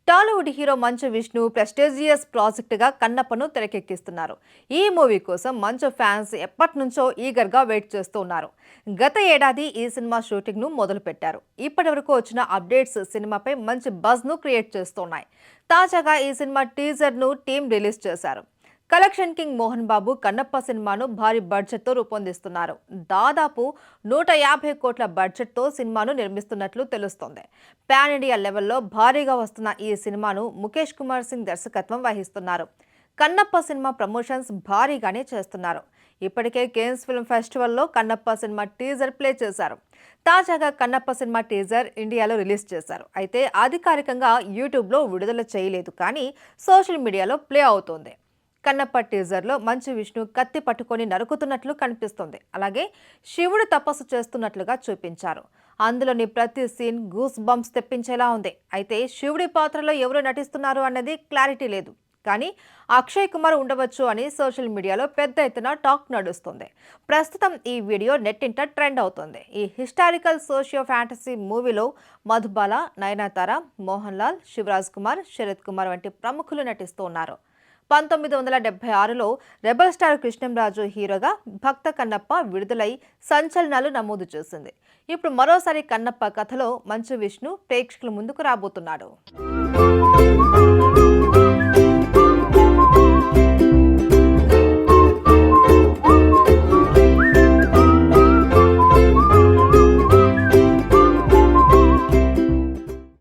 Tollywood hero Manchu Vishnu prestigious ప్రాజెక్టుగా కన్నప్పను తెరకెక్కిస్తున్నారు. ఈ movie కోసం మంచు ఫ్యాన్స్ ఎప్పటి నుంచో ఈగర్గా వెయిట్ చేస్తూ ఉన్నారు. గత ఏడాది ఈ సినిమా షూటింగ్ను మొదలుపెట్టారు. ఇప్పటివరకు వచ్చిన అప్డేట్స్ సినిమాపై మంచి బజ్ను క్రియేట్ చేస్తున్నాయి. తాజాగా ఈ సినిమా టీజర్ను టీం రిలీజ్ చేశారు. కలెక్షన్ కింగ్ మోహన్ బాబు కన్నప్ప సినిమాను భారీ బడ్జెట్తో రూపొందిస్తున్నారు. దాదాపు 150 కోట్ల బడ్జెట్తో సినిమాను నిర్మిస్తున్నట్లు తెలుస్తోంది. పాన్ ఇండియా లెవెల్లో భారీగా వస్తున్న ఈ సినిమాను ముఖేష్ కుమార్ సింగ్ దర్శకత్వం వహిస్తున్నారు. కన్నప్ప సినిమా ప్రమోషన్స్ భారీగానే చేస్తున్నారు. ఇప్పటికే కేన్స్ ఫిల్మ్ ఫెస్టివల్లో కన్నప్ప సినిమా టీజర్ ప్లే చేశారు. తాజాగా కన్నప్ప సినిమా టీజర్ ఇండియాలో రిలీజ్ చేశారు. అయితే అధికారికంగా యూట్యూబ్లో విడుదల చేయలేదు, కానీ సోషల్ మీడియాలో ప్లే అవుతోంది. కన్నప్ప టీజర్లో మంచు విష్ణు కత్తి పట్టుకొని నరుకుతున్నట్లు కనిపిస్తుంది. అలాగే శివుడు తపస్సు చేస్తున్నట్లుగా చూపించారు. అందులోని ప్రతి సీన్ గూస్ బంప్స్ తెప్పించేలా ఉంది. అయితే శివుడి పాత్రలో ఎవరు నటిస్తున్నారు అన్నది క్లారిటీ లేదు, కానీ అక్షయ్ కుమార్ ఉండవచ్చు అని సోషల్ మీడియాలో పెద్ద ఎత్తున టాక్ నడుస్తుంది. ప్రస్తుతం ఈ వీడియో నెట్టింట ట్రెండ్ అవుతుంది. ఈ హిస్టారికల్ సోషియో ఫ్యాంటసీ మూవీలో మధుబాల, నయనతార, మోహన్ లాల్, శివరాజ్ కుమార్, శరత్ కుమార్ వంటి ప్రముఖులు నటిస్తూ ఉన్నారు. 1976లో రెబల్ స్టార్ కృష్ణంరాజు హీరోగా భక్త కన్నప్ప విడుదలై సంచలనాలు నమోదు చేసింది. ఇప్పుడు మరోసారి కన్నప్ప కథలో మంచు విష్ణు ప్రేక్షకుల ముందుకు రాబోతున్నాడు.